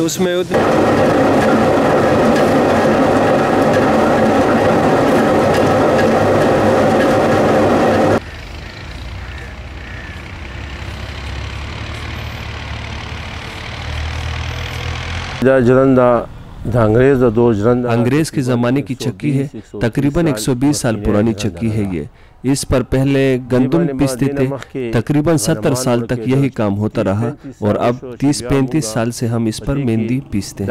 उसमें अंग्रेज के ज़माने की चक्की है, तकरीबन 120 साल पुरानी चक्की है ये। इस पर पहले गंदम पीसते थे, तकरीबन 70 साल तक यही काम होता रहा और अब 30-35 साल से हम इस पर मेहंदी पीसते हैं।